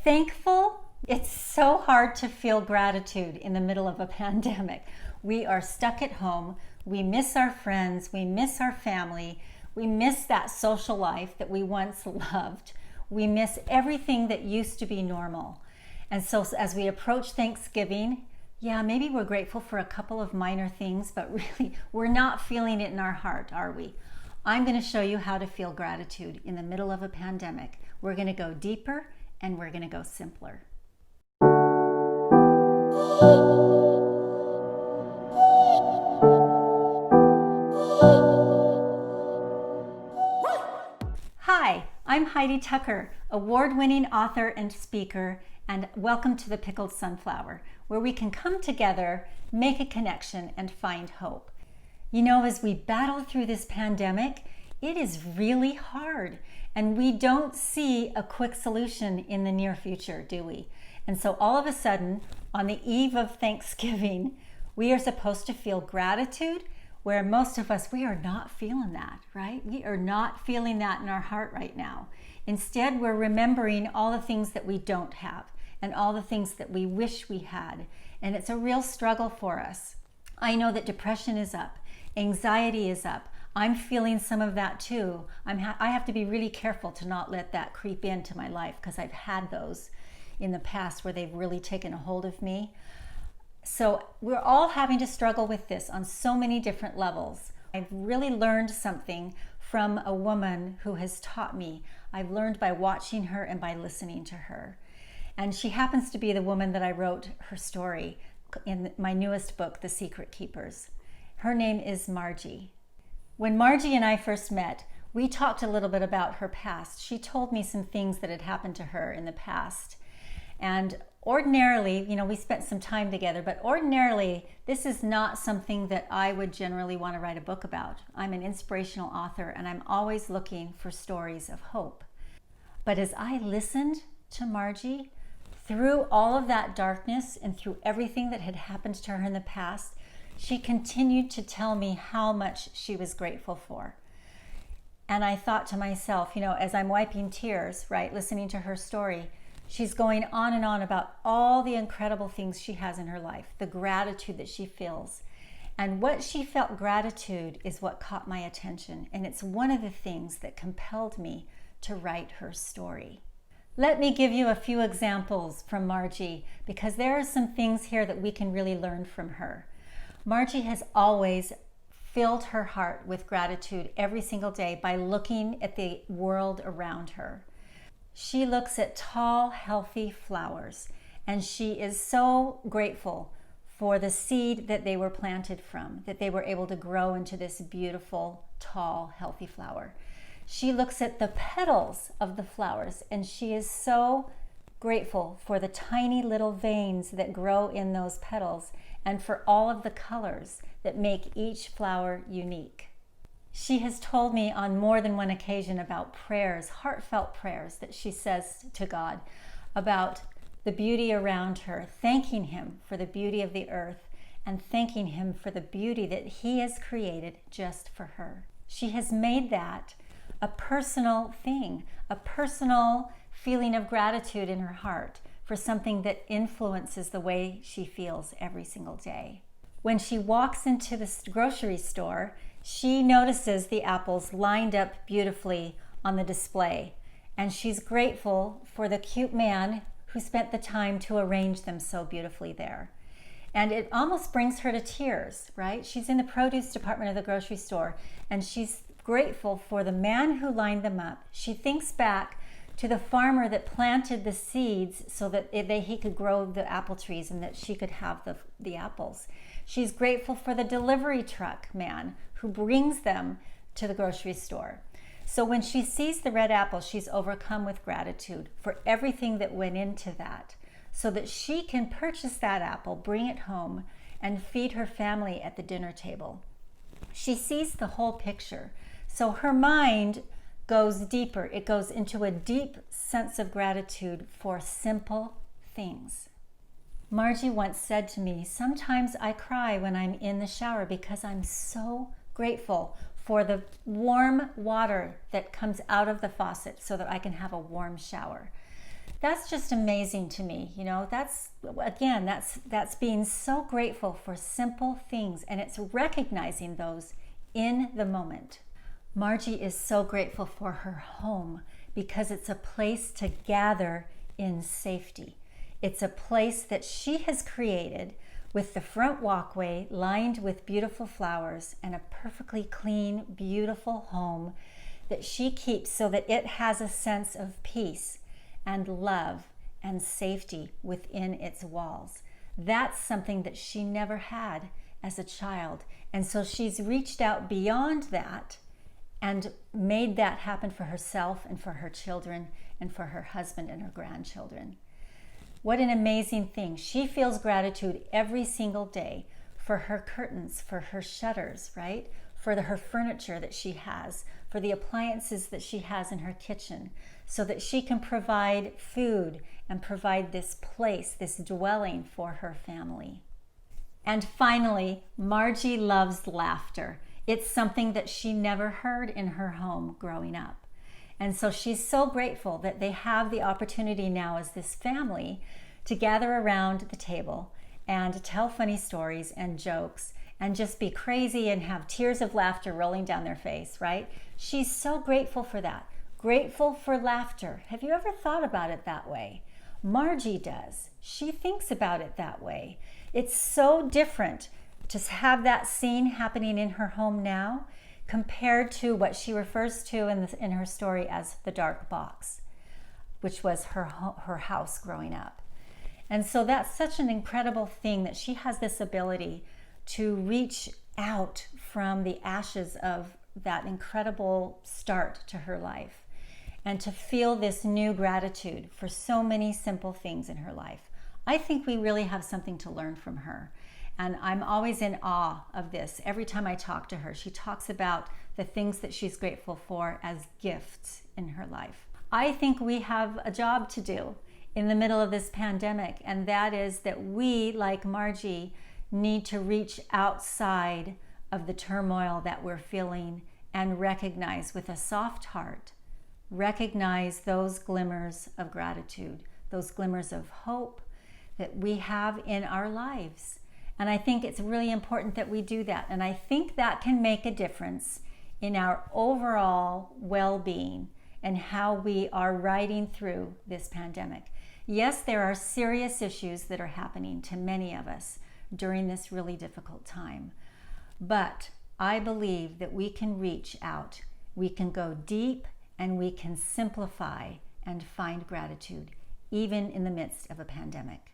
thankful? It's so hard to feel gratitude in the middle of a pandemic. We are stuck at home. We miss our friends. We miss our family. We miss that social life that we once loved. We miss everything that used to be normal. And so as we approach Thanksgiving, yeah, maybe we're grateful for a couple of minor things, but really we're not feeling it in our heart, are we? I'm going to show you how to feel gratitude in the middle of a pandemic. We're going to go deeper and we're going to go simpler. Hi, I'm Heidi Tucker, award-winning author and speaker, and welcome to the Pickled Sunflower, where we can come together, make a connection, and find hope. You know, as we battle through this pandemic, it is really hard, and we don't see a quick solution in the near future, do we? And so all of a sudden, on the eve of Thanksgiving, we are supposed to feel gratitude, where most of us, we are not feeling that, right? We are not feeling that in our heart right now. Instead, we're remembering all the things that we don't have and all the things that we wish we had. And it's a real struggle for us. I know that depression is up, anxiety is up. I'm feeling some of that too. I have to be really careful to not let that creep into my life, because I've had those in the past where they've really taken a hold of me. So we're all having to struggle with this on so many different levels. I've really learned something from a woman who has taught me. I've learned by watching her and by listening to her. And she happens to be the woman that I wrote her story in my newest book, The Secret Keepers. Her name is Margie. When Margie and I first met, we talked a little bit about her past. She told me some things that had happened to her in the past. And ordinarily, you know, we spent some time together, but ordinarily, this is not something that I would generally want to write a book about. I'm an inspirational author, and I'm always looking for stories of hope. But as I listened to Margie, through all of that darkness and through everything that had happened to her in the past, she continued to tell me how much she was grateful for. And I thought to myself, you know, as I'm wiping tears, right, listening to her story, she's going on and on about all the incredible things she has in her life, the gratitude that she feels. And what she felt gratitude is what caught my attention. And it's one of the things that compelled me to write her story. Let me give you a few examples from Margie, because there are some things here that we can really learn from her. Margie has always filled her heart with gratitude every single day by looking at the world around her. She looks at tall, healthy flowers, and she is so grateful for the seed that they were planted from, that they were able to grow into this beautiful, tall, healthy flower. She looks at the petals of the flowers, and she is so grateful for the tiny little veins that grow in those petals and for all of the colors that make each flower unique. She has told me on more than one occasion about prayers, heartfelt prayers that she says to God about the beauty around her, thanking Him for the beauty of the earth and thanking Him for the beauty that He has created just for her. She has made that a personal thing, a personal feeling of gratitude in her heart for something that influences the way she feels every single day. When she walks into the grocery store, she notices the apples lined up beautifully on the display, and she's grateful for the cute man who spent the time to arrange them so beautifully there. And it almost brings her to tears, right? She's in the produce department of the grocery store, and she's grateful for the man who lined them up. She thinks back to the farmer that planted the seeds so that he could grow the apple trees and that she could have the apples. She's grateful for the delivery truck man who brings them to the grocery store. So when she sees the red apple, she's overcome with gratitude for everything that went into that, so that she can purchase that apple, bring it home, and feed her family at the dinner table. She sees the whole picture. So her mind goes deeper. It goes into a deep sense of gratitude for simple things. Margie once said to me, sometimes I cry when I'm in the shower because I'm so grateful for the warm water that comes out of the faucet so that I can have a warm shower. That's just amazing to me. That's being so grateful for simple things, and it's recognizing those in the moment. Margie is so grateful for her home because it's a place to gather in safety. It's a place that she has created with the front walkway lined with beautiful flowers and a perfectly clean, beautiful home that she keeps so that it has a sense of peace and love and safety within its walls. That's something that she never had as a child. And so she's reached out beyond that and made that happen for herself and for her children and for her husband and her grandchildren. What an amazing thing. She feels gratitude every single day for her curtains, for her shutters, right? For her furniture that she has, for the appliances that she has in her kitchen, so that she can provide food and provide this place, this dwelling for her family. And finally, Margie loves laughter. It's something that she never heard in her home growing up. And so she's so grateful that they have the opportunity now as this family to gather around the table and tell funny stories and jokes and just be crazy and have tears of laughter rolling down their face, right? She's so grateful for that. Grateful for laughter. Have you ever thought about it that way? Margie does. She thinks about it that way. It's so different to have that scene happening in her home now compared to what she refers to in her story as the dark box, which was her house growing up. And so that's such an incredible thing that she has this ability to reach out from the ashes of that incredible start to her life and to feel this new gratitude for so many simple things in her life. I think we really have something to learn from her. And I'm always in awe of this. Every time I talk to her, she talks about the things that she's grateful for as gifts in her life. I think we have a job to do in the middle of this pandemic, and that is that we, like Margie, need to reach outside of the turmoil that we're feeling and recognize with a soft heart, recognize those glimmers of gratitude, those glimmers of hope that we have in our lives. And I think it's really important that we do that. And I think that can make a difference in our overall well-being and how we are riding through this pandemic. Yes, there are serious issues that are happening to many of us during this really difficult time. But I believe that we can reach out, we can go deep, and we can simplify and find gratitude, even in the midst of a pandemic.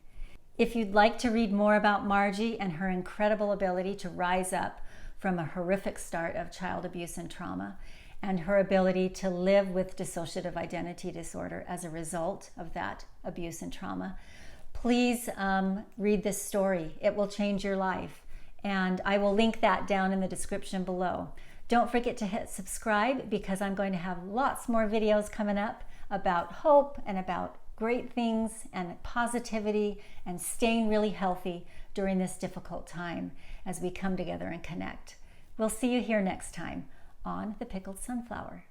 If you'd like to read more about Margie and her incredible ability to rise up from a horrific start of child abuse and trauma, and her ability to live with dissociative identity disorder as a result of that abuse and trauma, please read this story. It will change your life. And I will link that down in the description below. Don't forget to hit subscribe because I'm going to have lots more videos coming up about hope and about great things and positivity and staying really healthy during this difficult time as we come together and connect. We'll see you here next time on The Pickled Sunflower.